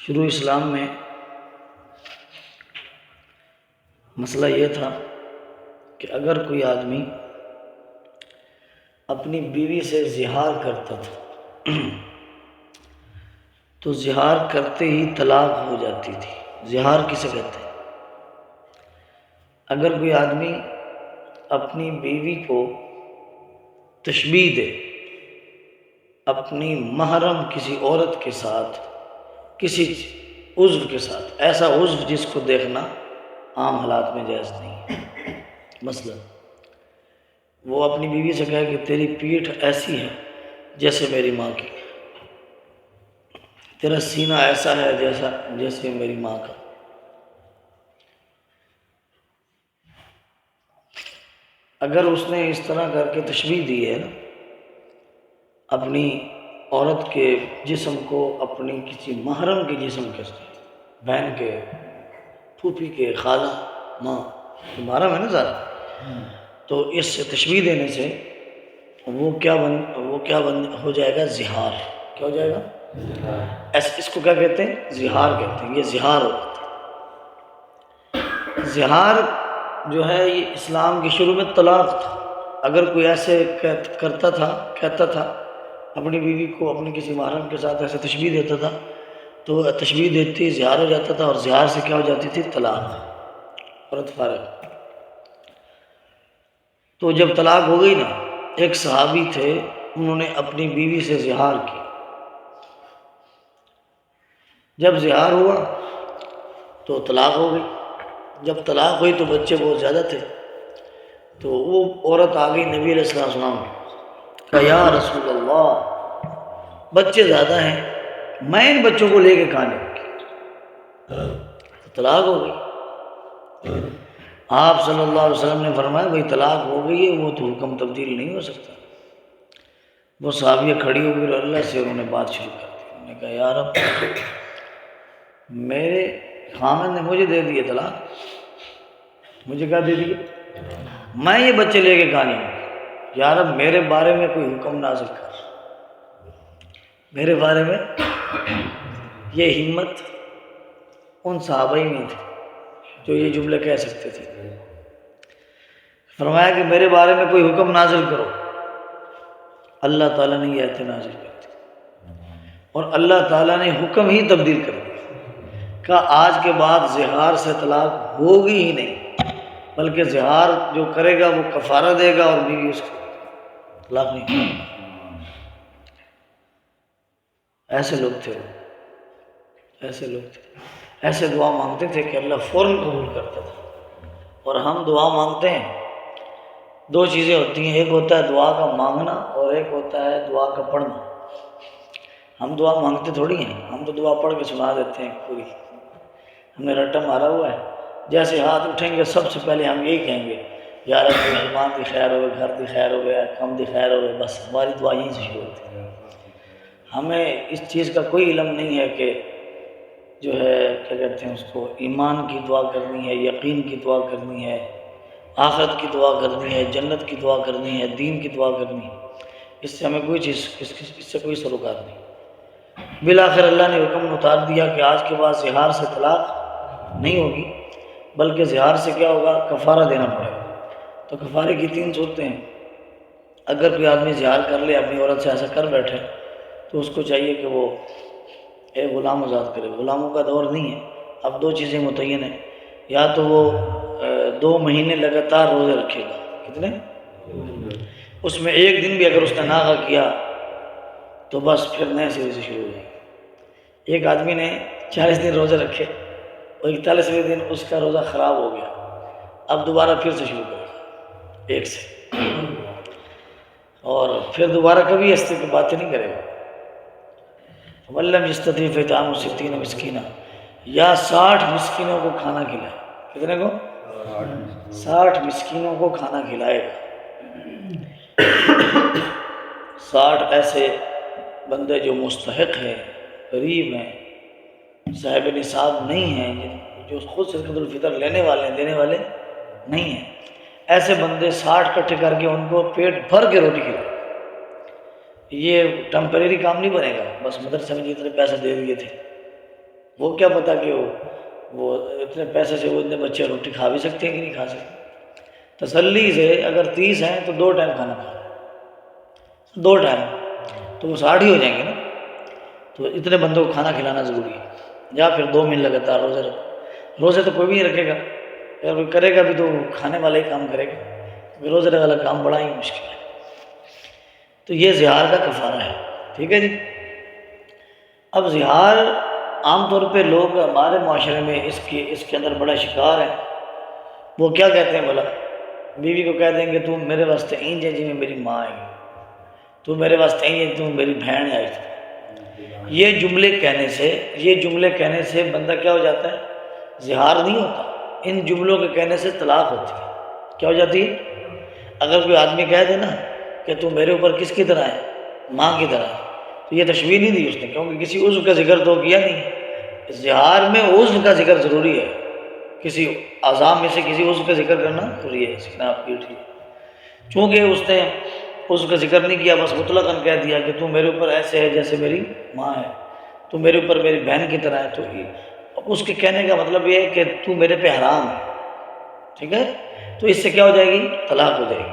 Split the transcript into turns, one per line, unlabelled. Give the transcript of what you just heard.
شروع اسلام میں مسئلہ یہ تھا کہ اگر کوئی آدمی اپنی بیوی سے زہار کرتا تھا تو زہار کرتے ہی طلاق ہو جاتی تھی۔ زہار کسے کہتے ہیں؟ اگر کوئی آدمی اپنی بیوی کو تشبیہ دے اپنی محرم کسی عورت کے ساتھ، کسی عضو کے ساتھ، ایسا عضو جس کو دیکھنا عام حالات میں جائز نہیں ہے، مثلا وہ اپنی بیوی سے کہے کہ تیری پیٹھ ایسی ہے جیسے میری ماں کی، تیرا سینہ ایسا ہے جیسے میری ماں کا۔ اگر اس نے اس طرح کر کے تشبیہ دی ہے نا اپنی عورت کے جسم کو اپنی کسی محرم کے جسم کے ساتھ، بہن کے، پھوپھی کے، خالہ، ماں، محرم ہے نا سارا، تو اس سے تشبیہ دینے سے وہ کیا ہو جائے گا؟ زہار۔ کیا ہو جائے گا؟ اس کو کیا کہتے ہیں؟ زہار کہتے ہیں۔ یہ زہار ہوتا ہے۔ زہار جو ہے یہ اسلام کے شروع میں طلاق تھا۔ اگر کوئی ایسے کہتا تھا اپنی بیوی کو اپنی کسی محرم کے ساتھ ایسے تشبیہ دیتا تھا تو تشبیہ دیتی زہار ہو جاتا تھا، اور زہار سے کیا ہو جاتی تھی؟ طلاق، عورت فارغ۔ تو جب طلاق ہو گئی نا، ایک صحابی تھے انہوں نے اپنی بیوی سے زہار کی۔ جب زہار ہوا تو طلاق ہو گئی۔ جب طلاق ہوئی تو بچے بہت زیادہ تھے، تو وہ عورت آ گئی نبی علیہ السلام کہا یا رسول اللہ بچے زیادہ ہیں، میں ان بچوں کو لے کے کہاں جاؤں گی؟ طلاق ہو گئی۔ آپ صلی اللہ علیہ وسلم نے فرمایا بھائی طلاق ہو گئی ہے، وہ تو حکم تبدیل نہیں ہو سکتا۔ وہ صحابیہ کھڑی ہو گئی اور اللہ سے انہوں نے بات شروع کر دی۔ انہوں نے کہا یا رب میرے خامد نے مجھے دے دیے طلاق، مجھے کیا دے دیے؟ میں یہ بچے لے کے کہاں نہیں ہوں؟ یا رب میرے بارے میں کوئی حکم نازل کر۔ میرے بارے میں یہ ہمت ان صحابہ ہی میں تھی جو یہ جملے کہہ سکتے تھے۔ فرمایا کہ میرے بارے میں کوئی حکم نازل کرو۔ اللہ تعالیٰ نے یہ آیت نازل کر دی اور اللہ تعالیٰ نے حکم ہی تبدیل کر دیا کہ آج کے بعد زہار سے طلاق ہوگی ہی نہیں، بلکہ زہار جو کرے گا وہ کفارہ دے گا اور بیوی اس کو طلاق نہیں کرے گا۔ ایسے لوگ تھے، ایسے دعا مانگتے تھے کہ اللہ فوراً قبول کرتا تھا۔ اور ہم دعا مانگتے ہیں، دو چیزیں ہوتی ہیں، ایک ہوتا ہے دعا کا مانگنا اور ایک ہوتا ہے دعا کا پڑھنا۔ ہم دعا مانگتے تھوڑی ہیں، ہم تو دعا پڑھ کے سنا دیتے ہیں پوری، ہم نے رٹا مارا ہوا ہے۔ جیسے ہاتھ اٹھیں گے سب سے پہلے ہم یہی کہیں گے یا رب مسلمان کی خیر ہوگی، گھر کی خیر ہو گیا، کم کی خیر ہو گئی، بس ہماری دعا یہیں سے شروع ہوتی ہے۔ ہمیں اس چیز کا کوئی علم نہیں ہے کہ جو ہے کیا کہتے ہیں اس کو، ایمان کی دعا کرنی ہے، یقین کی دعا کرنی ہے، آخرت کی دعا کرنی ہے، جنت کی دعا کرنی ہے، دین کی دعا کرنی ہے۔ اس سے ہمیں کوئی چیز، اس سے کوئی سروکار نہیں۔ بالآخر اللہ نے حکم اتار دیا کہ آج کے بعد زہار سے طلاق نہیں ہوگی، بلکہ زہار سے کیا ہوگا؟ کفارہ دینا پڑے گا۔ تو کفارے کی 3 صورتیں ہیں۔ اگر کوئی آدمی زہار کر لے، اپنی عورت سے ایسا کر بیٹھے، تو اس کو چاہیے کہ وہ ایک غلام آزاد کرے۔ غلاموں کا دور نہیں ہے، اب 2 چیزیں متعین ہیں، یا تو وہ 2 مہینے لگاتار روزے رکھے گا۔ کتنے؟ اس میں ایک دن بھی اگر اس نے ناغہ کیا تو بس پھر نئے سرے سے شروع ہو جائے گا۔ ایک آدمی نے 40 دن روزے رکھے اور 41ویں دن اس کا روزہ خراب ہو گیا، اب دوبارہ پھر سے شروع کرے گا 1 سے، اور پھر دوبارہ کبھی اس طرح کی باتیں نہیں کرے گا۔ وَلَّمْ يَسْتَطِعْ فَإِطْعَامُ 60 مسکینہ، یا 60 مسکینوں کو کھانا کھلائے۔ کتنے کو؟ 60 مسکینوں کو کھانا کھلائے گا۔ 60 ایسے بندے جو مستحق ہیں، غریب ہیں، صاحب نصاب نہیں ہیں، جو خود صدقۃ الفطر لینے والے ہیں، دینے والے نہیں ہیں، ایسے بندے 60 اکٹھے کر کے ان کو پیٹ بھر کے روٹی کھلائے۔ یہ ٹیمپریری کام نہیں بنے گا، بس مدرسے میں جتنے پیسے دے دیے تھے وہ کیا پتا کہ وہ اتنے پیسے سے وہ اتنے بچے روٹی کھا بھی سکتے ہیں کہ نہیں کھا سکتے۔ تسلی سے اگر 30 ہیں تو 2 ٹائم کھانا کھا رہے ہیں، 2 ٹائم، تو وہ 60 ہی ہو جائیں گے نا۔ تو اتنے بندوں کو کھانا کھلانا ضروری ہے، یا پھر 2 مہینے لگاتار روزے رکھو۔ روزے تو کوئی بھی نہیں رکھے گا، اگر کوئی کرے گا بھی تو کھانے والا ہی کام کرے گا، کیونکہ روزے والا کام بڑا ہی مشکل ہے۔ تو یہ زہار کا کفارہ ہے، ٹھیک ہے جی۔ اب زہار عام طور پہ لوگ ہمارے معاشرے میں اس کے اندر بڑا شکار ہے۔ وہ کیا کہتے ہیں بولا، بیوی کو کہہ دیں گے تو میرے واسطے اینج ہے جی میں میری ماں آئی، تو میرے واسطے اینج ہے تو میری بہن آئی۔ یہ جملے کہنے سے بندہ کیا ہو جاتا ہے؟ زہار نہیں ہوتا، ان جملوں کے کہنے سے طلاق ہوتی ہے۔ کیا ہو جاتی ہے؟ اگر کوئی آدمی کہہ دے نا کہ تو میرے اوپر کس کی طرح ہے؟ ماں کی طرح ہے، تو یہ تشبیہ نہیں دی اس نے، کیونکہ کسی عضو کا ذکر تو کیا نہیں۔ زہار میں عضو کا ذکر ضروری ہے، کسی اعضاء میں سے کسی عضو کا ذکر کرنا ضروری ہے، سینا پیٹھ کی۔ چونکہ اس نے عضو کا ذکر نہیں کیا، بس مطلقاً کہہ دیا کہ تو میرے اوپر ایسے ہے جیسے میری ماں ہے، تو میرے اوپر میری بہن کی طرح ہے، تو اس کے کہنے کا مطلب یہ ہے کہ تو میرے پہ حرام ہے، ٹھیک ہے۔ تو اس سے کیا ہو جائے گی؟ طلاق ہو جائے گی۔